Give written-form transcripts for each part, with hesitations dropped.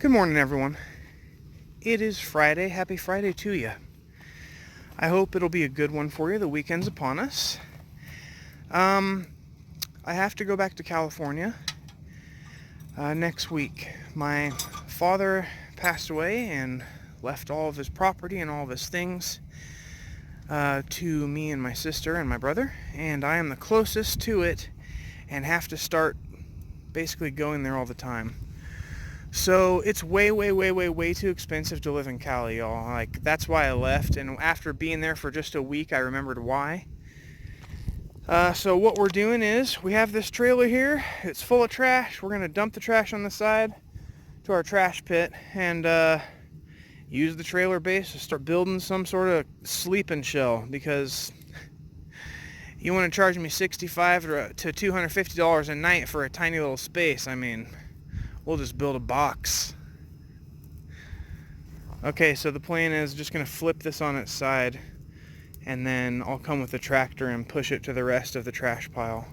Good morning, everyone. It is Friday. Happy Friday to you. I hope it'll be a good one for you. The weekend's upon us. I have to go back to California next week. My father passed away and left all of his property and all of his things to me and my sister and my brother, and I am the closest to it and have to start basically going there all the time. So it's way too expensive to live in Cali, y'all. Like, that's why I left, and after being there for just a week, I remembered why. So what we're doing is, we have this trailer here. It's full of trash. We're going to dump the trash on the side to our trash pit and use the trailer base to start building some sort of sleeping shell, because you want to charge me $65 to $250 a night for a tiny little space. I mean, we'll just build a box. Okay, so the plan is just going to flip this on its side, and then I'll come with the tractor and push it to the rest of the trash pile.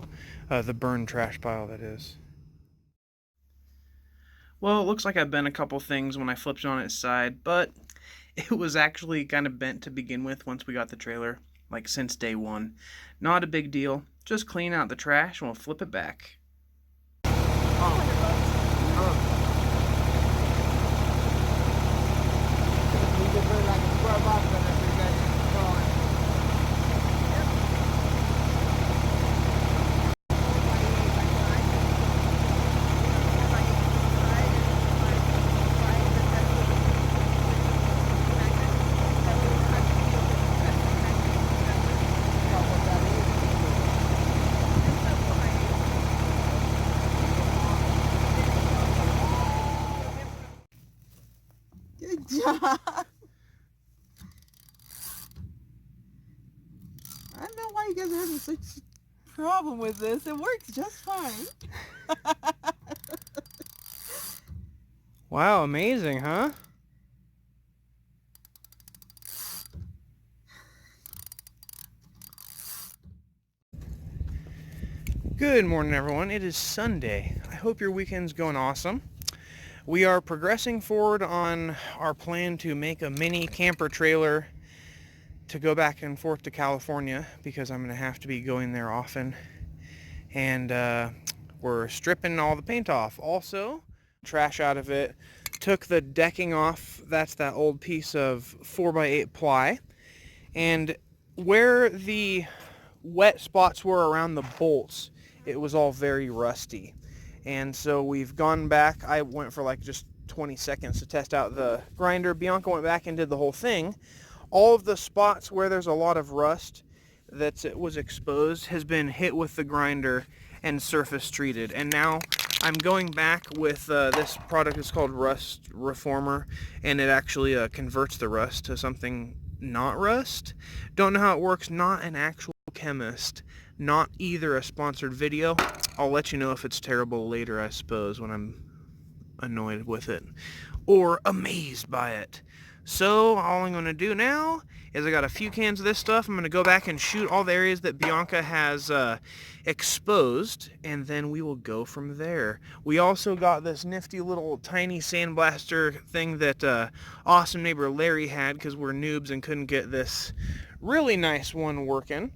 The burned trash pile, that is. Well, it looks like I bent a couple things when I flipped it on its side, but it was actually kind of bent to begin with once we got the trailer, like since day one. Not a big deal. Just clean out the trash and we'll flip it back. Good job. I don't know why you guys are having such a problem with this. It works just fine. Wow, amazing, huh? Good morning, everyone. It is Sunday. I hope your weekend's going awesome. We are progressing forward on our plan to make a mini camper trailer to go back and forth to California, because I'm going to have to be going there often. And we're stripping all the paint off. Also, trash out of it. Took the decking off. That's that old piece of 4x8 ply. And where the wet spots were around the bolts, it was all very rusty. And so we've gone back. I went for like just 20 seconds to test out the grinder. Bianca went back and did the whole thing. All of the spots where there's a lot of rust that was exposed has been hit with the grinder and surface treated. And now I'm going back with this product. It's called Rust Reformer, and it actually converts the rust to something not rust. Don't know how it works. Not an actual chemist. Not either a sponsored video. I'll let you know if it's terrible later, I suppose, when I'm annoyed with it or amazed by it. So all I'm going to do now is, I got a few cans of this stuff. I'm going to go back and shoot all the areas that Bianca has exposed, and then we will go from there. We also got this nifty little tiny sandblaster thing that awesome neighbor Larry had, because we're noobs and couldn't get this really nice one working.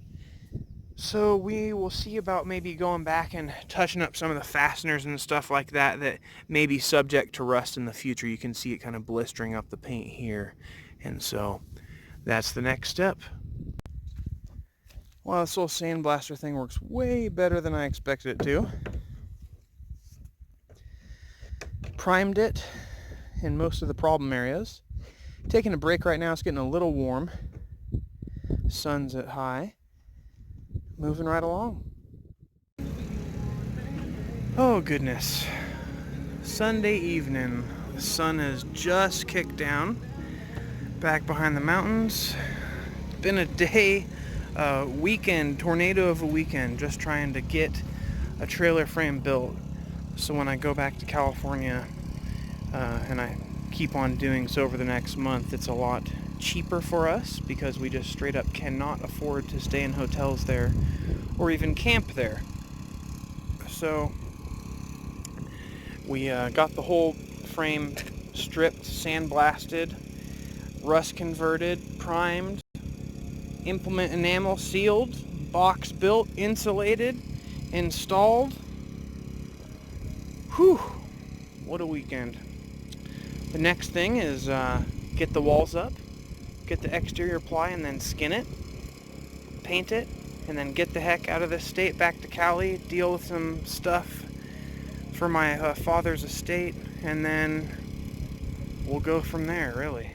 So we will see about maybe going back and touching up some of the fasteners and stuff like that that may be subject to rust in the future. You can see it kind of blistering up the paint here. And so that's the next step. Well, this little sandblaster thing works way better than I expected it to. Primed it in most of the problem areas. Taking a break right now. It's getting a little warm. Sun's at high. Moving right along. Oh goodness. Sunday evening. The sun has just kicked down. Back behind the mountains. Been a day, weekend, tornado of a weekend, just trying to get a trailer frame built. So when I go back to California, and I keep on doing so over the next month, it's a lot cheaper for us, because we just straight up cannot afford to stay in hotels there or even camp there. So we got the whole frame stripped, sandblasted, rust converted, primed, implement enamel sealed, box built, insulated, installed. Whew, what a weekend. The next thing is get the walls up, get the exterior ply, and then skin it, paint it, and then get the heck out of this state back to Cali, deal with some stuff for my father's estate, and then we'll go from there, really.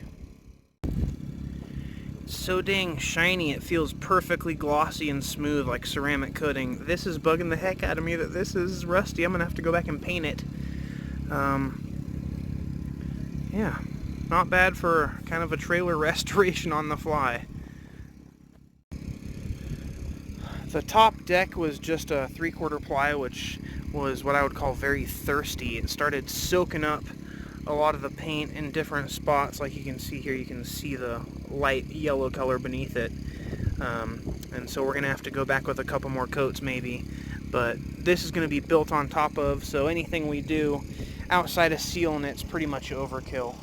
It's so dang shiny, it feels perfectly glossy and smooth like ceramic coating. This is bugging the heck out of me that this is rusty. I'm gonna have to go back and paint it. Yeah, not bad for kind of a trailer restoration on the fly. The top deck was just a 3/4 ply, which was what I would call very thirsty. It started soaking up a lot of the paint in different spots. Like you can see here, you can see the light yellow color beneath it. And so we're gonna have to go back with a couple more coats maybe. But this is gonna be built on top of, so anything we do outside of sealing it's pretty much overkill.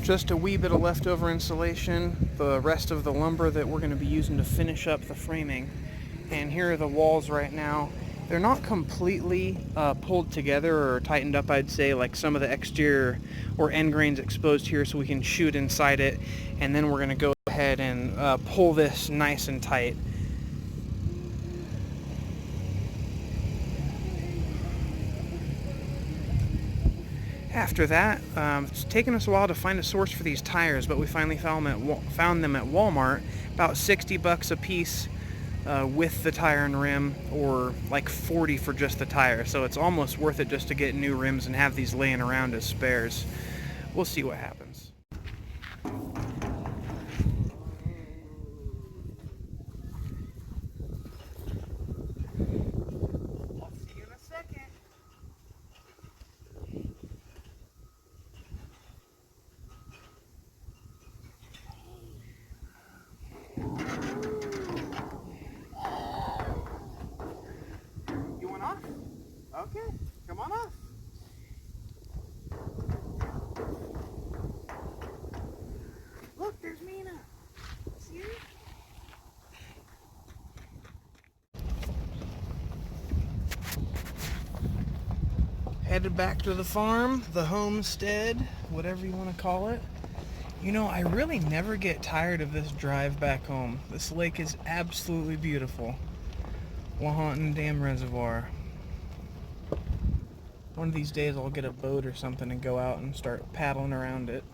Just a wee bit of leftover insulation, the rest of the lumber that we're going to be using to finish up the framing. And here are the walls right now. They're not completely pulled together or tightened up, I'd say, like some of the exterior or end grains exposed here, so we can shoot inside it. And then we're going to go ahead and pull this nice and tight. After that, it's taken us a while to find a source for these tires, but we finally found them at Walmart. About 60 bucks a piece with the tire and rim, or like 40 for just the tire. So it's almost worth it just to get new rims and have these laying around as spares. We'll see what happens. Okay, come on off. Look, there's Mina. See her? Headed back to the farm, the homestead, whatever you want to call it. You know, I really never get tired of this drive back home. This lake is absolutely beautiful. Wahonton Dam Reservoir. One of these days I'll get a boat or something and go out and start paddling around it.